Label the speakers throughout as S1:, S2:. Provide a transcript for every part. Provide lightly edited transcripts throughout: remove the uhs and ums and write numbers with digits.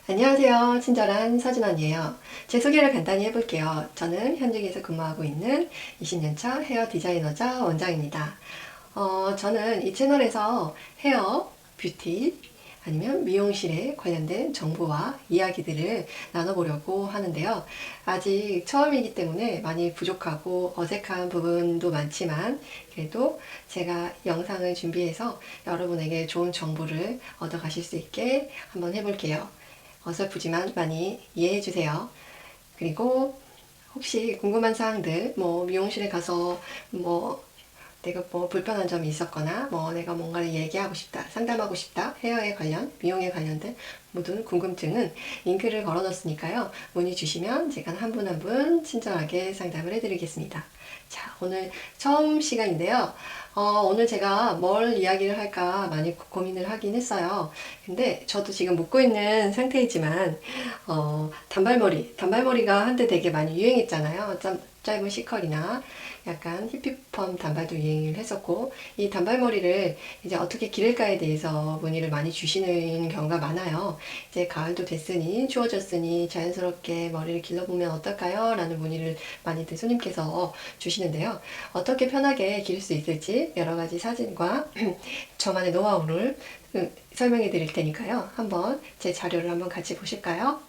S1: 안녕하세요. 친절한 서진원이에요. 제 소개를 간단히 해볼게요. 저는 현직에서 근무하고 있는 20년차 헤어 디자이너자 원장입니다. 저는 이 채널에서 헤어, 뷰티, 아니면 미용실에 관련된 정보와 이야기들을 나눠보려고 하는데요. 아직 처음이기 때문에 많이 부족하고 어색한 부분도 많지만 그래도 제가 영상을 준비해서 여러분에게 좋은 정보를 얻어 가실 수 있게 한번 해볼게요. 어설프지만 많이 이해해 주세요. 그리고 혹시 궁금한 사항들, 미용실에 가서 내가 불편한 점이 있었거나 내가 뭔가를 얘기하고 싶다, 상담하고 싶다, 헤어에 관련, 미용에 관련된 모든 궁금증은 링크를 걸어 놓았으니까요. 문의 주시면 제가 한 분 한 분 친절하게 상담을 해드리겠습니다. 자, 오늘 처음 시간인데요. 오늘 제가 뭘 이야기를 할까 많이 고민을 하긴 했어요. 근데 저도 지금 묶고 있는 상태이지만, 단발머리가 한때 되게 많이 유행했잖아요. 짧은 시컬이나 약간 히피펌 단발도 유행을 했었고, 이 단발머리를 이제 어떻게 기를까에 대해서 문의를 많이 주시는 경우가 많아요. 이제 가을도 됐으니, 추워졌으니 자연스럽게 머리를 길러보면 어떨까요? 라는 문의를 많이들 손님께서 주시는데요. 어떻게 편하게 기를 수 있을지 여러 가지 사진과 저만의 노하우를 설명해 드릴 테니까요. 한번 제 자료를 한번 같이 보실까요?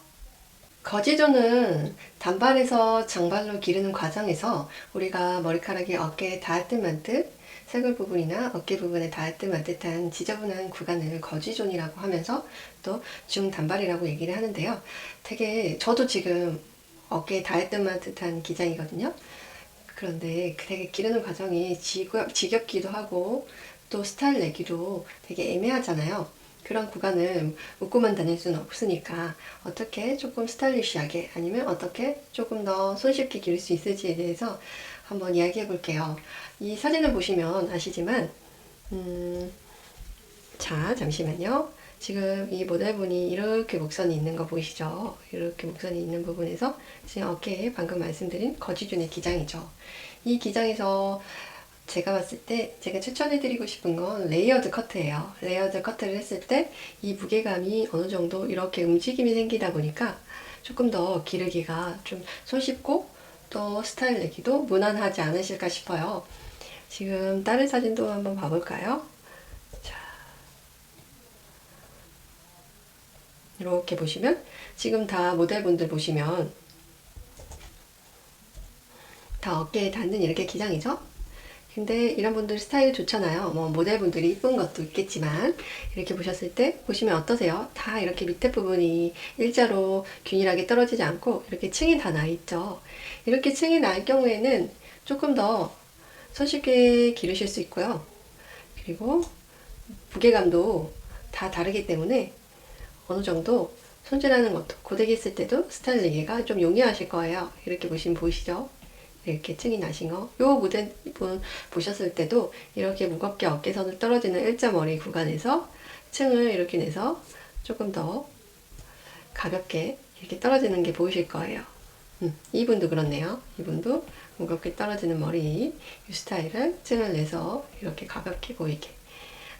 S1: 거지조는 단발에서 장발로 기르는 과정에서 우리가 머리카락이 어깨에 닿을 만듯 쇄골 부분이나 어깨 부분에 닿을 만듯한 지저분한 구간을 거지존이라고 하면서 또 중단발이라고 얘기를 하는데요. 되게 저도 지금 어깨에 닿을 만듯한 기장이거든요. 그런데 되게 기르는 과정이 지겹기도 하고 또 스타일 내기도 되게 애매하잖아요. 그런 구간을 묶고만 다닐 수는 없으니까 어떻게 조금 스타일리시하게 아니면 어떻게 조금 더 손쉽게 기를 수 있을지에 대해서 한번 이야기해 볼게요. 이 사진을 보시면 아시지만 자, 잠시만요. 지금 이 모델분이 이렇게 목선이 있는 거 보이시죠? 이렇게 목선이 있는 부분에서 지금 어깨에 방금 말씀드린 거지존의 기장이죠. 이 기장에서 제가 봤을 때 제가 추천해드리고 싶은 건 레이어드 커트예요. 레이어드 커트를 했을 때 이 무게감이 어느 정도 이렇게 움직임이 생기다 보니까 조금 더 기르기가 좀 손쉽고 또 스타일 내기도 무난하지 않으실까 싶어요. 지금 다른 사진도 한번 봐볼까요? 이렇게 보시면 지금 다 모델분들 보시면 다 어깨에 닿는 이렇게 기장이죠? 근데 이런 분들 스타일이 좋잖아요. 모델분들이 이쁜 것도 있겠지만 이렇게 보셨을 때 보시면 어떠세요? 다 이렇게 밑에 부분이 일자로 균일하게 떨어지지 않고 이렇게 층이 다 나 있죠. 이렇게 층이 날 경우에는 조금 더 손쉽게 기르실 수 있고요. 그리고 무게감도 다 다르기 때문에 어느 정도 손질하는 것도 고데기 했을 때도 스타일 내기가 좀 용이하실 거예요. 이렇게 보시면 보이시죠? 이렇게 층이 나신 거. 요 모델 보셨을 때도 이렇게 무겁게 어깨선을 떨어지는 일자머리 구간에서 층을 이렇게 내서 조금 더 가볍게 이렇게 떨어지는 게 보이실 거예요. 이분도 그렇네요. 이분도 무겁게 떨어지는 머리 이 스타일을 층을 내서 이렇게 가볍게 보이게,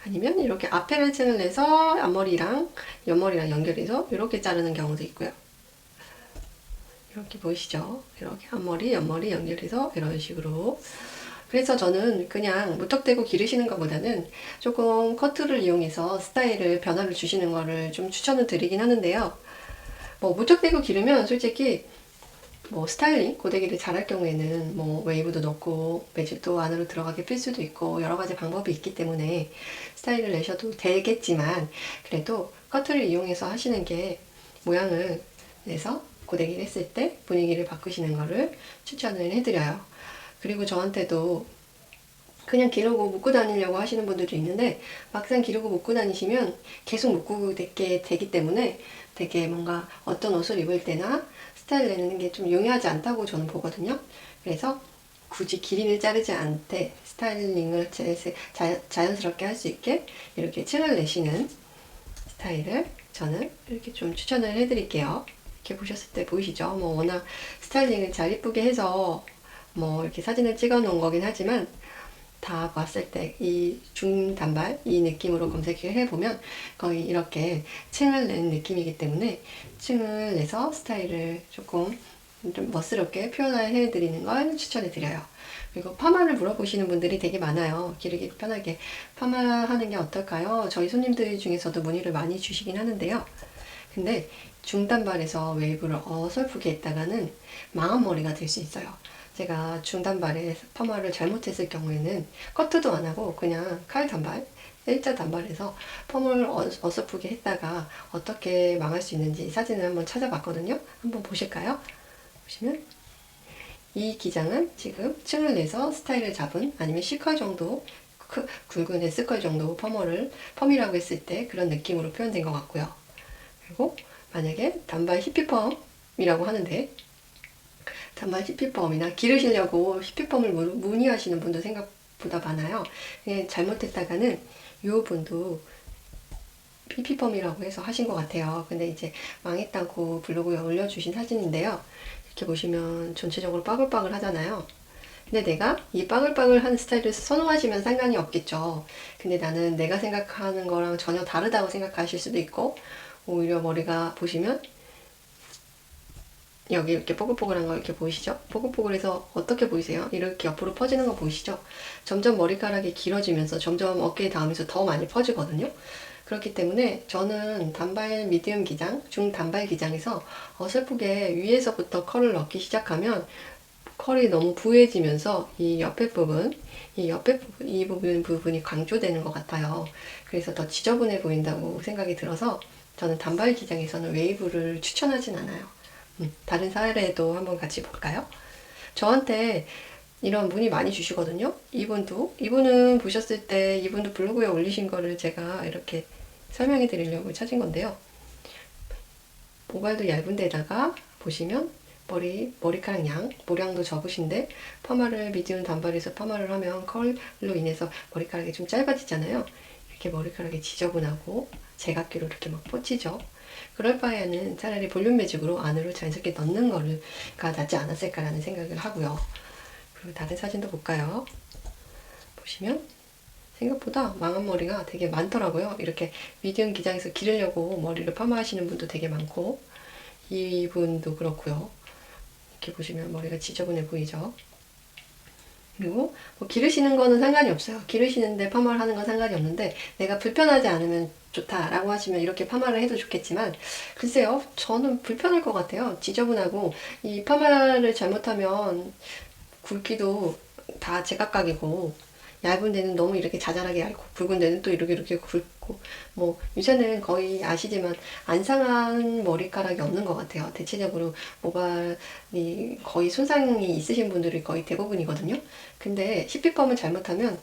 S1: 아니면 이렇게 앞에를 층을 내서 앞머리랑 옆머리랑 연결해서 이렇게 자르는 경우도 있고요. 이렇게 보이시죠? 이렇게 앞머리, 옆머리 연결해서 이런 식으로. 그래서 저는 그냥 무턱대고 기르시는 것보다는 조금 커트를 이용해서 스타일을 변화를 주시는 거를 좀 추천을 드리긴 하는데요. 무턱대고 기르면 솔직히 스타일링, 고데기를 잘할 경우에는 웨이브도 넣고 매직도 안으로 들어가게 필 수도 있고 여러 가지 방법이 있기 때문에 스타일을 내셔도 되겠지만 그래도 커트를 이용해서 하시는 게 모양을 내서 고데기를 했을 때 분위기를 바꾸시는 거를 추천을 해드려요. 그리고 저한테도 그냥 기르고 묶고 다니려고 하시는 분들도 있는데 막상 기르고 묶고 다니시면 계속 묶고 되기 때문에 되게 뭔가 어떤 옷을 입을 때나 스타일 내는 게 좀 용이하지 않다고 저는 보거든요. 그래서 굳이 길이를 자르지 않되 스타일링을 자연스럽게 할 수 있게 이렇게 층을 내시는 스타일을 저는 이렇게 좀 추천을 해드릴게요. 이렇게 보셨을 때 보이시죠? 워낙 스타일링을 잘 이쁘게 해서 이렇게 사진을 찍어 놓은 거긴 하지만 다 봤을 때 이 중단발 이 느낌으로 검색을 해보면 거의 이렇게 층을 낸 느낌이기 때문에 층을 내서 스타일을 조금 좀 멋스럽게 표현해 드리는 걸 추천해 드려요. 그리고 파마를 물어보시는 분들이 되게 많아요. 기르기 편하게 파마하는 게 어떨까요? 저희 손님들 중에서도 문의를 많이 주시긴 하는데요. 근데 중단발에서 웨이브를 어설프게 했다가는 망한 머리가 될 수 있어요. 제가 중단발에 파마를 잘못했을 경우에는 커트도 안 하고 그냥 칼 단발, 일자 단발에서 펌을 어설프게 했다가 어떻게 망할 수 있는지 사진을 한번 찾아봤거든요. 한번 보실까요? 보시면 이 기장은 지금 층을 내서 스타일을 잡은 아니면 C컬 정도 굵은 S컬 정도 펌이라고 했을 때 그런 느낌으로 표현된 것 같고요. 그리고 만약에 단발 히피펌이라고 하는데 단발 히피펌이나 기르시려고 히피펌을 문의하시는 분도 생각보다 많아요. 잘못했다가는 이 분도 히피펌이라고 해서 하신 것 같아요. 근데 이제 망했다고 블로그에 올려주신 사진인데요. 이렇게 보시면 전체적으로 빠글빠글 하잖아요. 근데 내가 이 빠글빠글 하는 스타일을 선호하시면 상관이 없겠죠. 근데 나는 내가 생각하는 거랑 전혀 다르다고 생각하실 수도 있고, 오히려 머리가 보시면 여기 이렇게 뽀글뽀글한 거 이렇게 보이시죠? 뽀글뽀글해서 어떻게 보이세요? 이렇게 옆으로 퍼지는 거 보이시죠? 점점 머리카락이 길어지면서 점점 어깨에 닿으면서 더 많이 퍼지거든요. 그렇기 때문에 저는 단발 미디움 기장, 중단발 기장에서 어설프게 위에서부터 컬을 넣기 시작하면 컬이 너무 부해지면서 이 옆에 부분, 이 부분이 강조되는 것 같아요. 그래서 더 지저분해 보인다고 생각이 들어서 저는 단발 기장에서는 웨이브를 추천하진 않아요. 다른 사례도 한번 같이 볼까요? 저한테 이런 문의 많이 주시거든요. 이분은 보셨을 때 이분도 블로그에 올리신 거를 제가 이렇게 설명해 드리려고 찾은 건데요. 모발도 얇은 데다가 보시면 머리카락 모량도 적으신데 파마를 미디움 단발에서 파마를 하면 컬로 인해서 머리카락이 좀 짧아지잖아요. 이렇게 머리카락이 지저분하고 제각기로 이렇게 막 뻗치죠. 그럴 바에는 차라리 볼륨 매직으로 안으로 자연스럽게 넣는 거가 낫지 않았을까라는 생각을 하고요. 그리고 다른 사진도 볼까요? 보시면 생각보다 망한 머리가 되게 많더라고요. 이렇게 미디움 기장에서 기르려고 머리를 파마하시는 분도 되게 많고 이분도 그렇고요. 이렇게 보시면 머리가 지저분해 보이죠? 그리고 뭐 기르시는 거는 상관이 없어요. 기르시는데 파마를 하는 건 상관이 없는데 내가 불편하지 않으면 좋다라고 하시면 이렇게 파마를 해도 좋겠지만 글쎄요, 저는 불편할 것 같아요. 지저분하고 이 파마를 잘못하면 굵기도 다 제각각이고 얇은 데는 너무 이렇게 자잘하게 얇고 굵은 데는 또 이렇게 굵고 뭐 요새는 거의 아시지만 안 상한 머리카락이 없는 것 같아요. 대체적으로 모발이 거의 손상이 있으신 분들이 거의 대부분이거든요. 근데 히피펌을 잘못하면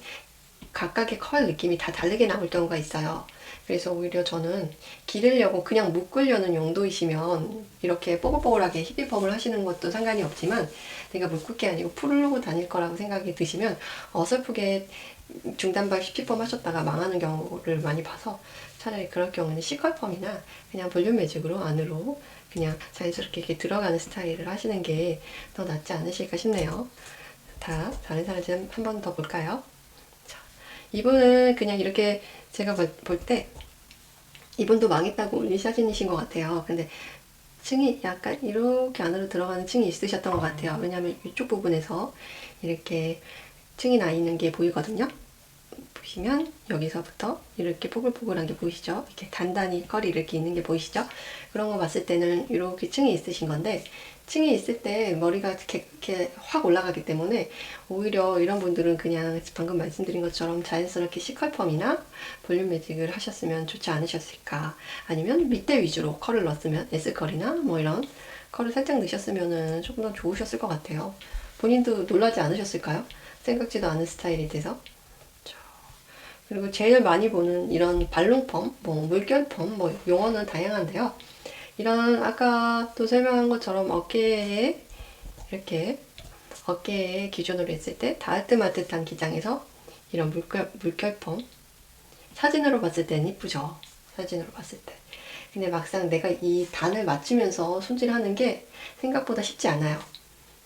S1: 각각의 컬 느낌이 다 다르게 나올 경우가 있어요. 그래서 오히려 저는 기르려고 그냥 묶으려는 용도이시면 이렇게 뽀글뽀글하게 히피펌을 하시는 것도 상관이 없지만 내가 묶을 게 아니고 풀르고 다닐 거라고 생각이 드시면 어설프게 중단발 히피펌 하셨다가 망하는 경우를 많이 봐서 차라리 그럴 경우는 C컬펌이나 그냥 볼륨 매직으로 안으로 그냥 자연스럽게 이렇게 들어가는 스타일을 하시는 게 더 낫지 않으실까 싶네요. 다른 사진 한 번 더 볼까요? 이분은 그냥 이렇게 제가 볼 때 이분도 망했다고 올린 사진이신 것 같아요. 근데 층이 약간 이렇게 안으로 들어가는 층이 있으셨던 것 같아요. 왜냐하면 이쪽 부분에서 이렇게 층이 나 있는 게 보이거든요. 보시면 여기서부터 이렇게 포글포글한 게 보이시죠? 이렇게 단단히 컬이 이렇게 있는 게 보이시죠? 그런 거 봤을 때는 이렇게 층이 있으신 건데 층이 있을 때 머리가 이렇게 확 올라가기 때문에 오히려 이런 분들은 그냥 방금 말씀드린 것처럼 자연스럽게 C컬펌이나 볼륨 매직을 하셨으면 좋지 않으셨을까. 아니면 밑에 위주로 컬을 넣었으면 S컬이나 뭐 이런 컬을 살짝 넣으셨으면 조금 더 좋으셨을 것 같아요. 본인도 놀라지 않으셨을까요? 생각지도 않은 스타일이 돼서. 그리고 제일 많이 보는 이런 발롱펌, 뭐 물결펌, 뭐 용어는 다양한데요. 이런 아까 또 설명한 것처럼 어깨에 기준으로 했을 때 다뜨마뜨한 기장에서 이런 물결펌 사진으로 봤을 때는 이쁘죠. 사진으로 봤을 때. 근데 막상 내가 이 단을 맞추면서 손질하는 게 생각보다 쉽지 않아요.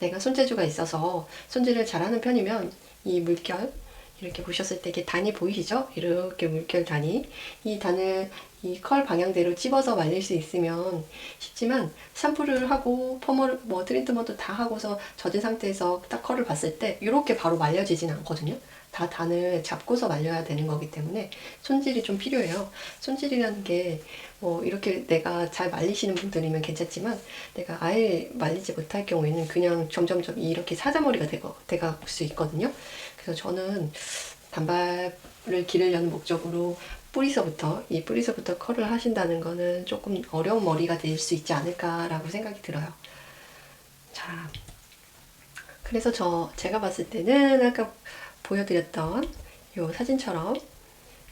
S1: 내가 손재주가 있어서 손질을 잘하는 편이면 이 물결 이렇게 보셨을 때 이게 단이 보이시죠? 이렇게 물결 단이. 이 단을 이 컬 방향대로 찝어서 말릴 수 있으면 쉽지만 샴푸를 하고 펌을 뭐 트리트먼트 다 하고서 젖은 상태에서 딱 컬을 봤을 때 이렇게 바로 말려지진 않거든요. 다 단을 잡고서 말려야 되는 거기 때문에 손질이 좀 필요해요. 손질이라는 게 뭐 이렇게 내가 잘 말리시는 분들이면 괜찮지만 내가 아예 말리지 못할 경우에는 그냥 점점점 이렇게 사자머리가 돼갈 수 있거든요. 그래서 저는 단발을 기르려는 목적으로 이 뿌리서부터 컬을 하신다는 거는 조금 어려운 머리가 될 수 있지 않을까라고 생각이 들어요. 자, 그래서 제가 봤을 때는 아까 보여드렸던 이 사진처럼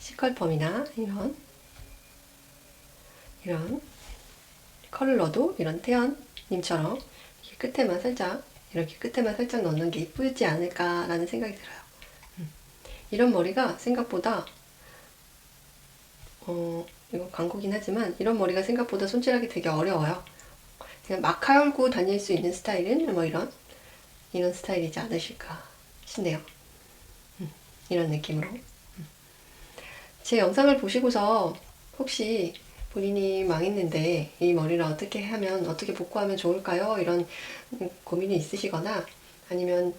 S1: C컬펌이나 이런 컬을 넣어도 이런 태연님처럼 이렇게 끝에만 살짝 넣는 게 이쁘지 않을까라는 생각이 들어요. 이런 머리가 생각보다 이거 광고긴 하지만 이런 머리가 생각보다 손질하기 되게 어려워요. 그냥 막 하열고 다닐 수 있는 스타일은 뭐 이런 스타일이지 않으실까 싶네요. 이런 느낌으로. 제 영상을 보시고서 혹시 본인이 망했는데 이 머리를 어떻게 하면, 어떻게 복구하면 좋을까요? 이런 고민이 있으시거나 아니면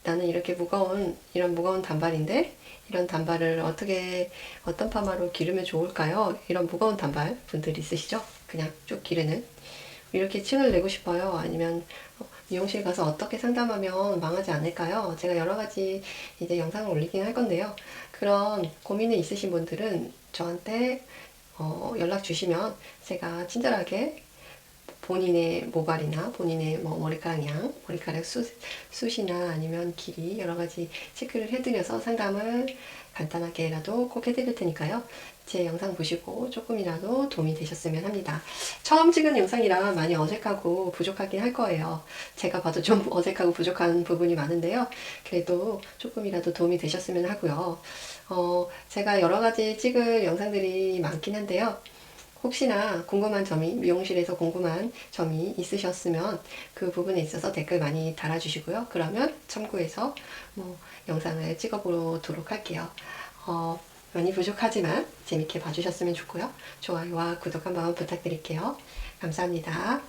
S1: 나는 이런 무거운 단발인데 이런 단발을 어떤 파마로 기르면 좋을까요? 이런 무거운 단발 분들 있으시죠? 그냥 쭉 기르는. 이렇게 층을 내고 싶어요. 아니면 미용실 가서 어떻게 상담하면 망하지 않을까요? 제가 여러 가지 이제 영상을 올리긴 할 건데요. 그런 고민이 있으신 분들은 저한테 연락 주시면 제가 친절하게 본인의 모발이나 본인의 뭐 머리카락 양, 머리카락 숱이나 아니면 길이 여러 가지 체크를 해드려서 상담을 간단하게라도 꼭 해드릴 테니까요. 제 영상 보시고 조금이라도 도움이 되셨으면 합니다. 처음 찍은 영상이라 많이 어색하고 부족하긴 할 거예요. 제가 봐도 좀 어색하고 부족한 부분이 많은데요. 그래도 조금이라도 도움이 되셨으면 하고요. 제가 여러 가지 찍을 영상들이 많긴 한데요. 혹시나 미용실에서 궁금한 점이 있으셨으면 그 부분에 있어서 댓글 많이 달아주시고요. 그러면 참고해서 영상을 찍어보도록 할게요. 많이 부족하지만 재밌게 봐주셨으면 좋고요. 좋아요와 구독 한번 부탁드릴게요. 감사합니다.